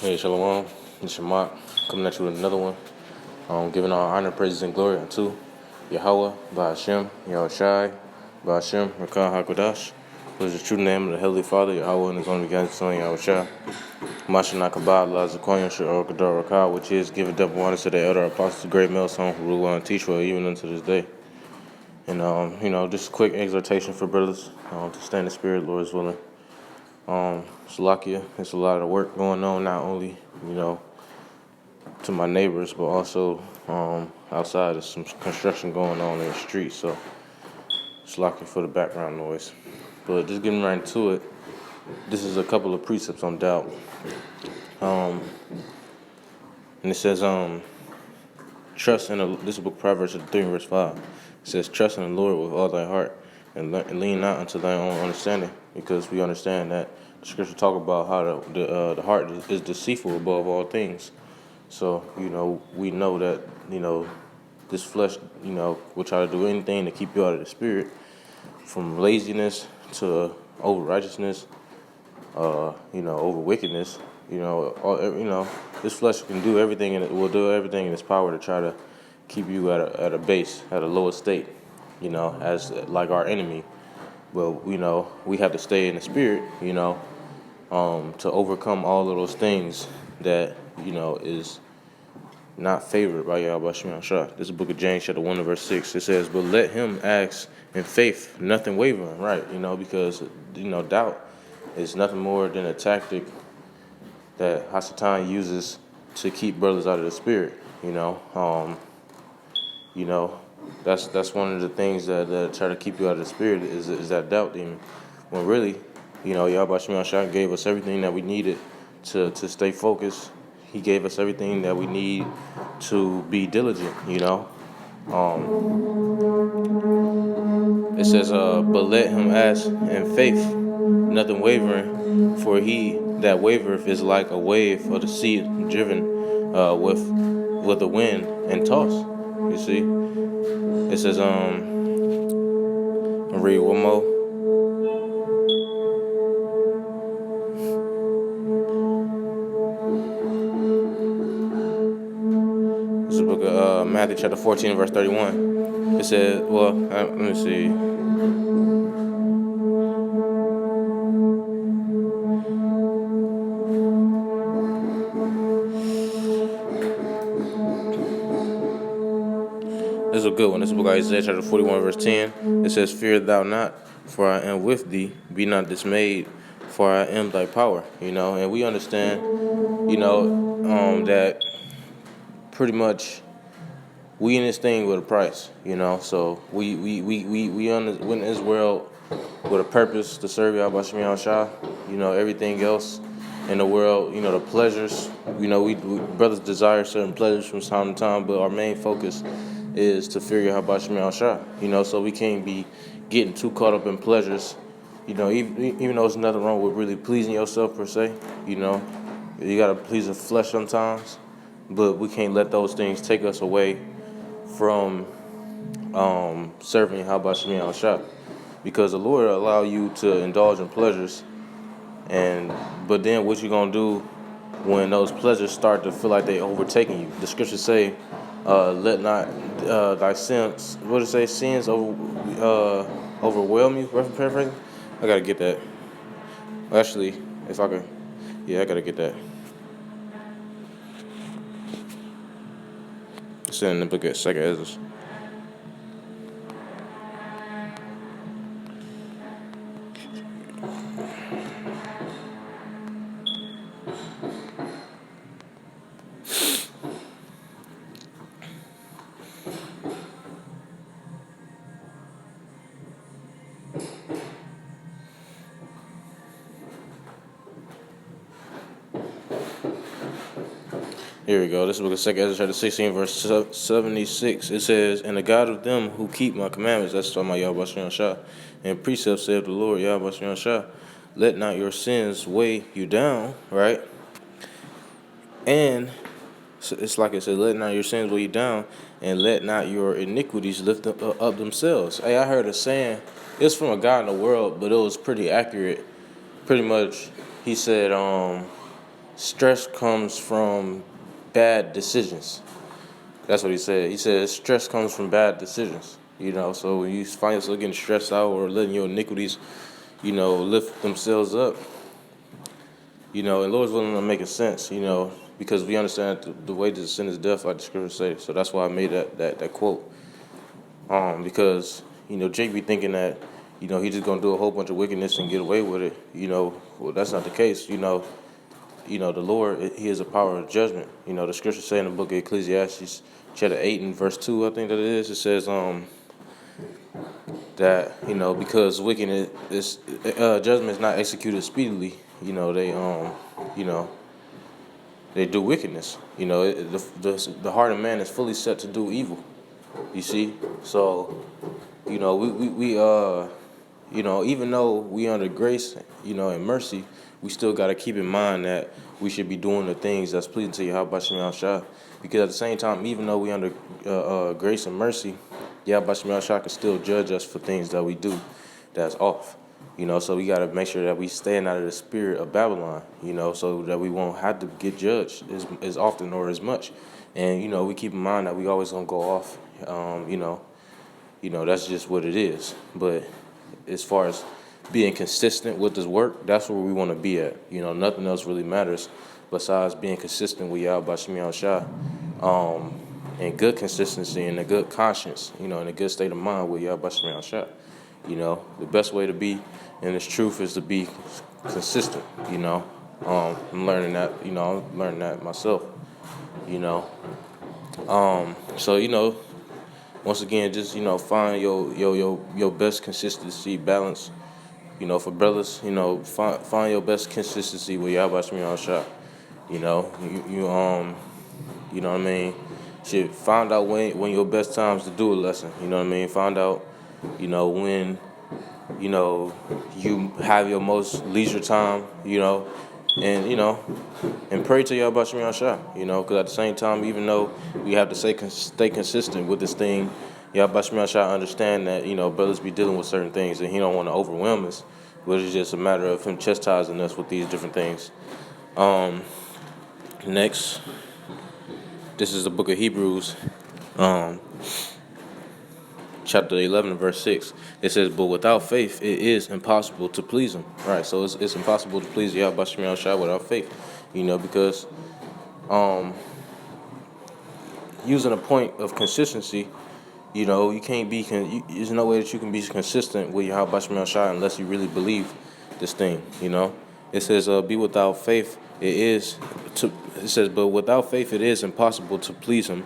Hey, Shalom. It's Shamak coming at you with another one. Giving all honor, praises, and glory unto Yahweh, Ba'ashem, Yahushai, Ba'ashem, Rakah HaKodash, who is the true name of the Heavenly Father, Yahweh, and his only begotten Son, Yahushai. Mashiach Kabah, Allah Zakoyan, Shur Kadar Rakah, which is giving double honor to the elder apostles, the great millstone who rule and teach well, even unto this day. And, just a quick exhortation for brothers to stay in the spirit, Lord is willing. Salakia, there's a lot of work going on, not only, to my neighbors, but also outside. There's some construction going on in the street, so Salakia for the background noise. But just getting right into it, this is a couple of precepts on doubt. And it says, trust in this book, Proverbs 3 verse 5. It says, trust in the Lord with all thy heart, and lean not unto thy own understanding, because we understand that the scripture talk about how the heart is deceitful above all things. So, we know that, this flesh, will try to do anything to keep you out of the spirit, from laziness to over righteousness, over wickedness. This flesh can do everything, and it will do everything in its power to try to keep you at a base, at a lower state, as like our enemy. But we have to stay in the spirit, to overcome all of those things that is not favored by Yahweh Shema Shah. This is the book of James, chapter 1 verse 6. It says, but let him ask in faith, nothing wavering, right? Because doubt is nothing more than a tactic that Hasatan uses to keep brothers out of the spirit. That's one of the things that try to keep you out of the spirit is that doubt demon. When really, Yahweh Shema Shah gave us everything that we needed to stay focused. He gave us everything that we need to be diligent, It says, but let him ask in faith, nothing wavering, for he that wavereth is like a wave of the sea driven with the wind and tossed. You see? It says, I'll read one more. This is the book of Matthew chapter 14 verse 31. It says, let me see. This is a good one. This is the book of Isaiah chapter 41 verse 10. It says, fear thou not, for I am with thee. Be not dismayed, for I am thy power. And we understand, that pretty much we in this thing with a price, So we in this world with a purpose to serve Yahweh Shema Shah. Everything else in the world, the pleasures. We brothers desire certain pleasures from time to time, but our main focus is to fear Yahweh Shema Shah. So we can't be getting too caught up in pleasures. Even though there's nothing wrong with really pleasing yourself per se. You gotta please the flesh sometimes, but we can't let those things take us away from serving Yahweh Shema Shah, because the Lord will allow you to indulge in pleasures, but then what you gonna do when those pleasures start to feel like they overtaking you? The scriptures say, let not thy sins, what does it say, sins overwhelm you? Paraphrasing? I gotta get that. Actually, if I could, I gotta get that. It's in the book of 2nd Ezra. Here we go. This is book of 2nd Ezra, chapter 16, verse 76. It says, and the God of them who keep my commandments, that's talking about Yahweh Shema Shah, and precepts, saith the Lord, Yahweh Shema Shah, let not your sins weigh you down, right? And it's like it says, let not your sins weigh you down, and let not your iniquities lift up themselves. Hey, I heard a saying, it's from a guy in the world, but it was pretty accurate. Pretty much, he said, stress comes from bad decisions. That's what he said. He said stress comes from bad decisions. So when you find yourself getting stressed out or letting your iniquities, lift themselves up, and Lord's willing to make sense, because we understand that the wages of sin is death, like the scripture say. So that's why I made that quote. Because, Jake be thinking that, he's just gonna do a whole bunch of wickedness and get away with it. Well, that's not the case. The Lord, He is a power of judgment. The scripture say in the book of Ecclesiastes, chapter 8 and verse 2, I think that it is. It says that because wickedness is judgment is not executed speedily. They do wickedness. The heart of man is fully set to do evil. You see, so we even though we under grace, and mercy, we still got to keep in mind that we should be doing the things that's pleasing to Yahweh Shem Shah. Because at the same time, even though we under grace and mercy, Yahweh Shem Shah can still judge us for things that we do that's off. So we got to make sure that we staying out of the spirit of Babylon, so that we won't have to get judged as often or as much. And, we keep in mind that we always going to go off, that's just what it is. But as far as being consistent with this work, that's where we want to be at. Nothing else really matters besides being consistent with Yahweh Shem Shah, and good consistency and a good conscience, and a good state of mind with Yahweh Shem Shah. The best way to be in this truth is to be consistent. I'm learning that. I'm learning that myself. So once again, just find your best consistency balance. For brothers, find your best consistency with Yahweh Shem Shah. You know what I mean. Should find out when your best times to do a lesson. You know what I mean. Find out, when you have your most leisure time. And pray to Yahweh Shem Shah. Because at the same time, even though we have to stay consistent with this thing, Yahweh Shem Shah understand that brothers be dealing with certain things, and He don't want to overwhelm us. But it's just a matter of Him chastising us with these different things. Next, this is the book of Hebrews, chapter 11, verse 6. It says, "But without faith, it is impossible to please Him." Right, so it's impossible to please Yahweh Shem Shah without faith. Because using a point of consistency, you can't be. There's no way that you can be consistent with Yahweh Shem Shah unless you really believe this thing. It says, "Be without faith." It says, "But without faith, it is impossible to please Him.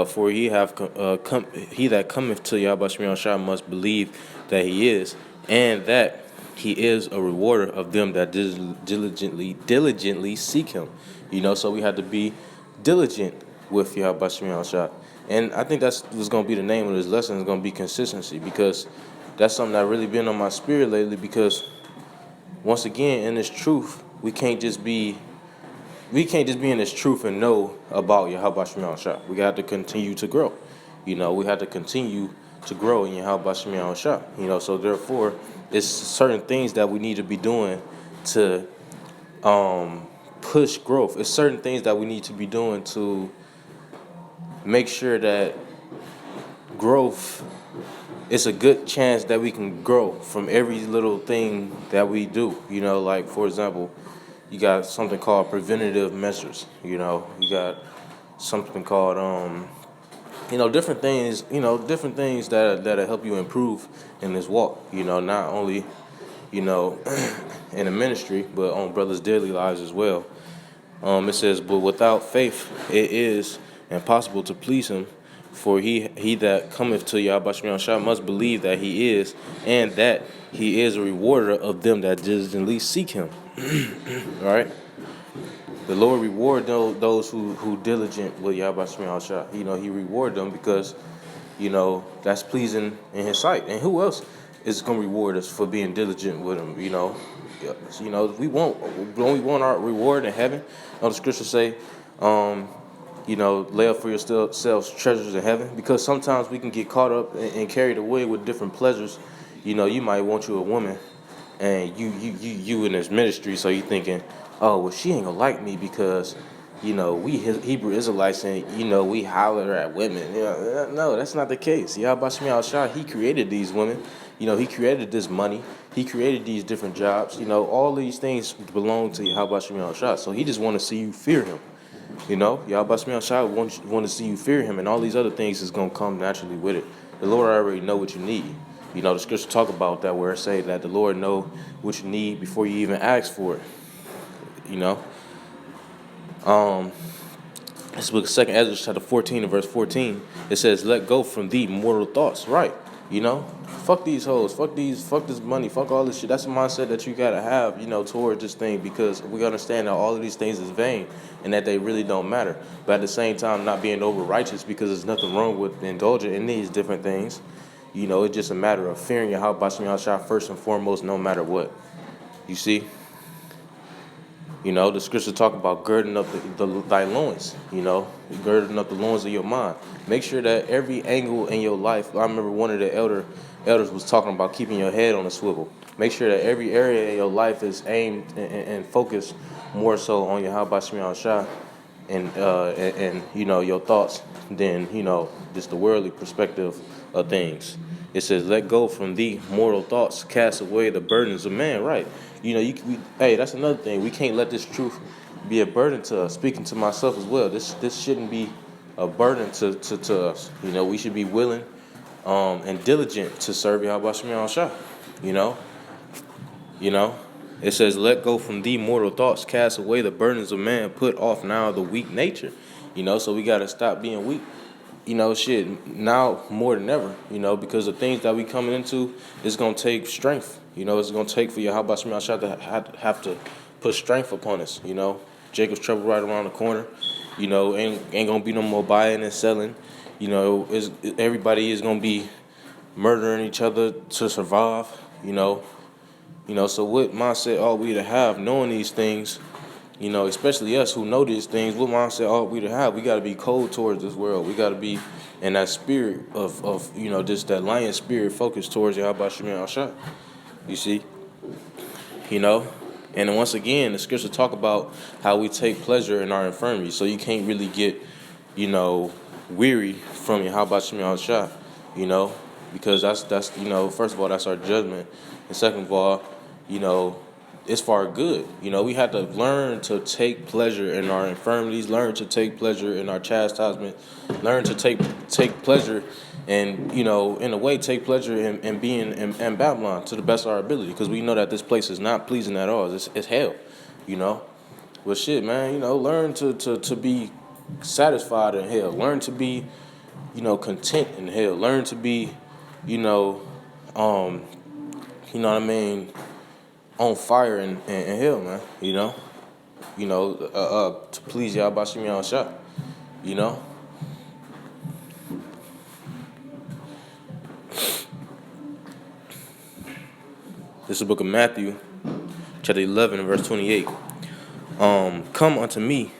For he that cometh to Yahweh Shem Shah must believe that He is, and that He is a rewarder of them that diligently seek Him." So we have to be diligent with Yahweh Shem Shah. And I think that's what's going to be the name of this lesson. Is going to be consistency, because that's something that really been on my spirit lately. Because once again, in this truth, we can't just be in this truth and know about Yahweh Shem Shah. We got to continue to grow. We have to continue to grow in Yahweh Shem Shah. So therefore, it's certain things that we need to be doing to push growth. It's certain things that we need to be doing to make sure that growth, it's a good chance that we can grow from every little thing that we do. Like, for example, you got something called preventative measures. You got something called different things. Different things that'll help you improve in this walk. Not only in the ministry, but on brothers' daily lives as well. It says, "But without faith, it is impossible to please Him. For he that cometh to Yahweh Shem Shah must believe that He is, and that He is a rewarder of them that diligently seek Him." All right. The Lord reward those who diligent with Yahweh Shem Shah. He reward them because that's pleasing in His sight. And who else is going to reward us for being diligent with Him? We want our reward in heaven. The scriptures say, lay up for yourselves treasures in heaven, because sometimes we can get caught up and carried away with different pleasures. You might want you a woman, and you in this ministry, so you thinking, oh, well, she ain't gonna like me because, we Hebrew Israelites and, we holler at women. No, that's not the case. Yahweh Shai, he created these women. He created this money. He created these different jobs. All these things belong to Yahweh Shai. So he just want to see you fear him. Yahweh Shai want to see you fear him, and all these other things is gonna come naturally with it. The Lord already know what you need. The scripture talk about that where it say that the Lord know what you need before you even ask for it. Um, this book of 2nd Ezra chapter 14 and verse 14. It says, "Let go from thee mortal thoughts." Right. Fuck these hoes, fuck this money, fuck all this shit. That's the mindset that you gotta have, toward this thing, because we understand that all of these things is vain and that they really don't matter. But at the same time, not being over righteous, because there's nothing wrong with indulging in these different things. It's just a matter of fearing Yahweh Shai first and foremost, no matter what. You see? The scriptures talk about girding up thy loins, girding up the loins of your mind. Make sure that every angle in your life, I remember one of the elders was talking about keeping your head on a swivel. Make sure that every area in your life is aimed and focused more so on your Yahweh Shai and your thoughts than, just the worldly perspective of things. It says, "Let go from thee mortal thoughts, cast away the burdens of man." Right. Hey, that's another thing. We can't let this truth be a burden to us. Speaking to myself as well, this shouldn't be a burden to us. We should be willing and diligent to serve Yahweh Shai. You know, it says, "Let go from thee mortal thoughts, cast away the burdens of man, put off now the weak nature." So we gotta stop being weak. Now more than ever, because the things that we coming into is gonna take strength. It's gonna take for Yahweh Shai to have to put strength upon us. Jacob's trouble right around the corner. Ain't gonna be no more buying and selling. Everybody is gonna be murdering each other to survive. So what mindset ought we to have, knowing these things? Especially us who know these things, what mindset ought we to have? We got to be cold towards this world. We got to be in that spirit of just that lion spirit focused towards Yahweh Shai. You see? And then once again, the scriptures talk about how we take pleasure in our infirmity. So you can't really get, weary from Yahweh Shai, because that's first of all, that's our judgment. And second of all, it's for our good. We have to learn to take pleasure in our infirmities, learn to take pleasure in our chastisement, learn to take pleasure and, in a way, take pleasure in being in Babylon to the best of our ability, because we know that this place is not pleasing at all. It's hell, Well, shit, man, learn to be satisfied in hell. Learn to be, content in hell. Learn to be, what I mean, on fire in hell, man. To please Yahweh Shai. This is the book of Matthew, chapter 11, verse 28. "Come unto me,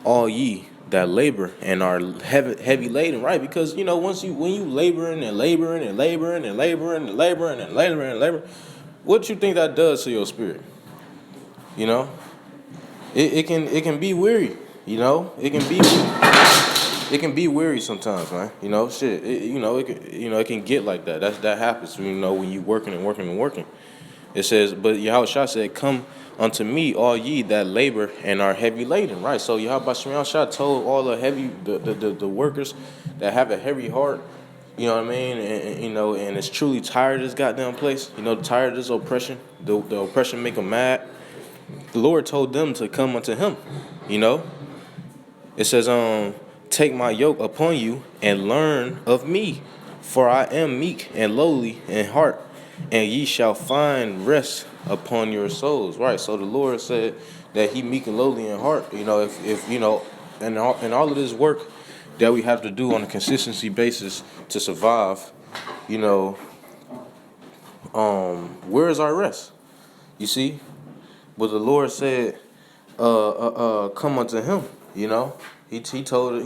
all ye that labor and are heavy laden," right? Because when you laboring and laboring and laboring and laboring and laboring and laboring and laboring, what you think that does to your spirit? It can be weary. It can be weary sometimes, man. It can get like that. That happens. When you working and working and working. It says, but Yahweh Shai said, "Come unto me, all ye that labor and are heavy laden." Right. So Yahweh Shai told all the workers that have a heavy heart, you know what I mean, and it's truly tired of this goddamn place. Tired of this oppression. The oppression make them mad. The Lord told them to come unto Him. It says, "Take my yoke upon you and learn of me, for I am meek and lowly in heart, and ye shall find rest upon your souls." Right. So the Lord said that He meek and lowly in heart. If and all of this work that we have to do on a consistency basis to survive, where is our rest? You see, but the Lord said, "Come unto Him." He told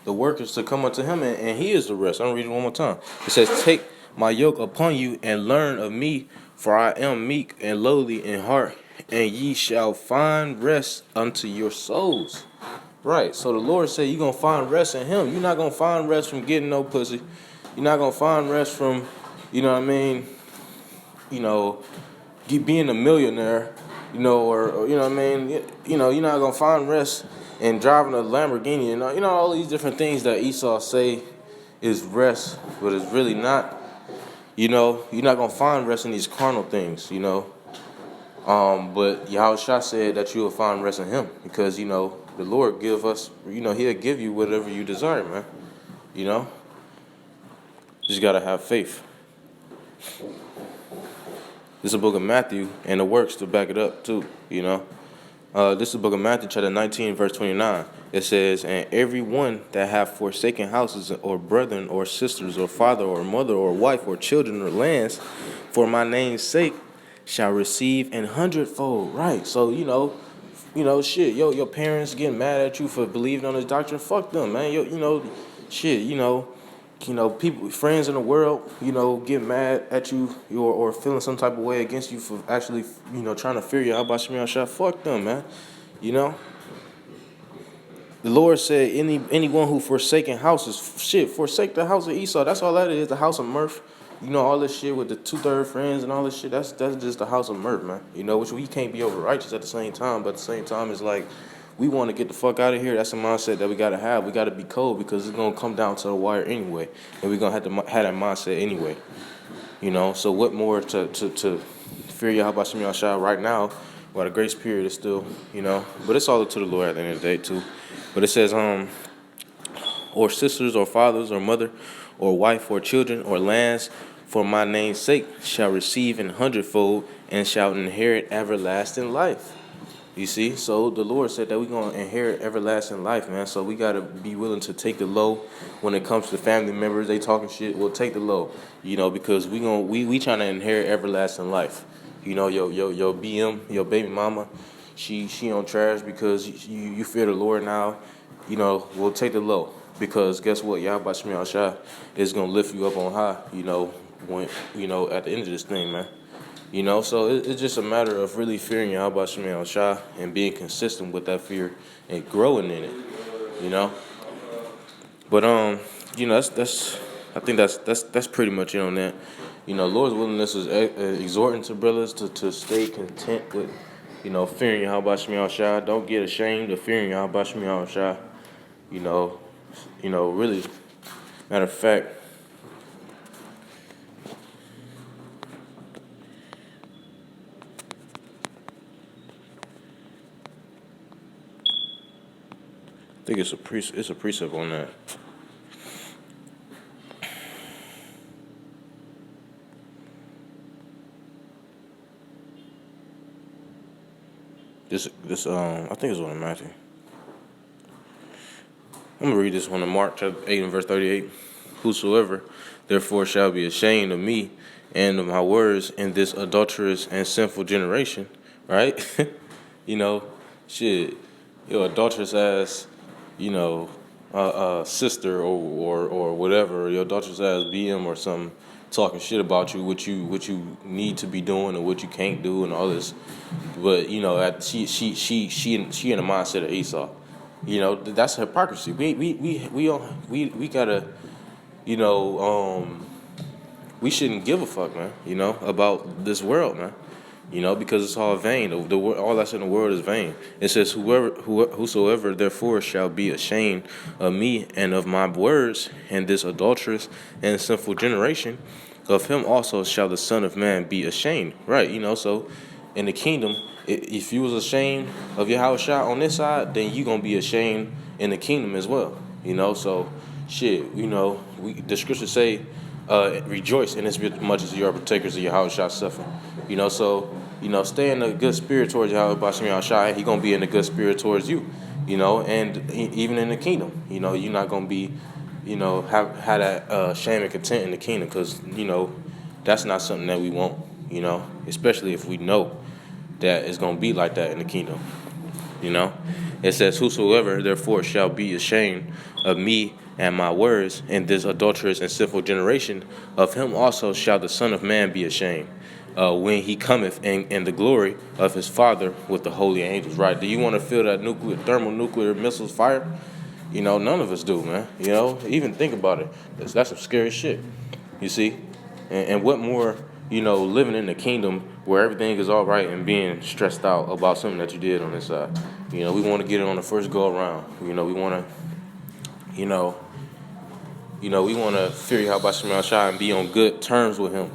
the workers to come unto Him, and He is the rest. I'm reading it one more time. It says, "Take my yoke upon you and learn of me, for I am meek and lowly in heart, and ye shall find rest unto your souls. Right. So the Lord said you're gonna find rest in him. You're not gonna find rest from getting no pussy. You're not gonna find rest from, you know what I mean, you know, being a millionaire, or you know what I mean, you're not gonna find rest in driving a Lamborghini, all these different things that Esau say is rest, but it's really not. You're not gonna find rest in these carnal things, But Yahushua said that you will find rest in him because, the Lord give us, he'll give you whatever you desire, man. You know, just gotta have faith. This is the book of Matthew, and the works to back it up too, This is the book of Matthew, chapter 19, verse 29. It says, and every one that hath forsaken houses, or brethren, or sisters, or father, or mother, or wife, or children, or lands, for my name's sake, shall receive an hundredfold. Right. So, shit, your parents getting mad at you for believing on this doctrine, fuck them, man. People, friends in the world, get mad at you or feeling some type of way against you for actually, trying to fear you. How about you, shot? Fuck them, man. The Lord said, anyone who forsaken houses, forsake the house of Esau. That's all that is, the house of mirth. All this shit with the 2/3 friends and all this shit, that's just the house of mirth, man. Which we can't be over righteous at the same time, but at the same time, it's like, we want to get the fuck out of here. That's a mindset that we got to have. We got to be cold because it's going to come down to the wire anyway. And we're going to have to have that mindset anyway. So what more to fear Yahweh Shem Yahshua right now while the grace period is still, But it's all up to the Lord at the end of the day, too. But it says, or sisters, or fathers, or mother, or wife, or children, or lands, for my name's sake, shall receive an hundredfold, and shall inherit everlasting life. You see, so the Lord said that we're going to inherit everlasting life, man. So we got to be willing to take the low when it comes to family members. They talking shit, we'll take the low, because we trying to inherit everlasting life. Your BM, your baby mama, she on trash because you fear the Lord now. We'll take the low because guess what? Yahweh Shem Yahshua is going to lift you up on high, when, at the end of this thing, man. So it's just a matter of really fearing Yahweh Shem Yahshua and being consistent with that fear and growing in it, But that's I think that's pretty much it on that. Lord's willingness is exhorting to brothers to stay content with, fearing Yahweh Shem Yahshua. Don't get ashamed of fearing Yahweh Shem Yahshua. Really, matter of fact. I think it's a precept on that. This I think it's on Matthew. I'm gonna read this one in Mark chapter 8 and verse 38. Whosoever therefore shall be ashamed of me and of my words in this adulterous and sinful generation, right? Shit, your adulterous ass, sister or whatever, your adulterous ass BM or something, talking shit about you, what you need to be doing and what you can't do and all this, but she in the mindset of Esau. That's hypocrisy. We gotta, we shouldn't give a fuck, man. About this world, man. Because it's all vain. All that's in the world is vain. It says, whosoever therefore shall be ashamed of me and of my words in this adulterous and sinful generation, of him also shall the Son of Man be ashamed. Right, so in the kingdom, if you was ashamed of your house shot on this side, then you gonna be ashamed in the kingdom as well. So shit, the scriptures say, rejoice in as much as you are partakers of your house shot suffering. Stay in a good spirit towards Yahweh Bashim Yahshai. He gonna be in a good spirit towards you, and even in the kingdom, you're not gonna be, have that shame and content in the kingdom, because that's not something that we want, especially if we know that it's gonna be like that in the kingdom. It says, whosoever therefore shall be ashamed of me and my words in this adulterous and sinful generation, of him also shall the Son of Man be ashamed. when he cometh in the glory of his Father with the holy angels, right? Do you want to feel that thermonuclear missiles fire? None of us do, man. Even think about it. That's some scary shit, you see? And what more, living in the kingdom where everything is all right and being stressed out about something that you did on this side. We want to get it on the first go around. We want to, we want to fear Yahweh Shem Shai and be on good terms with him,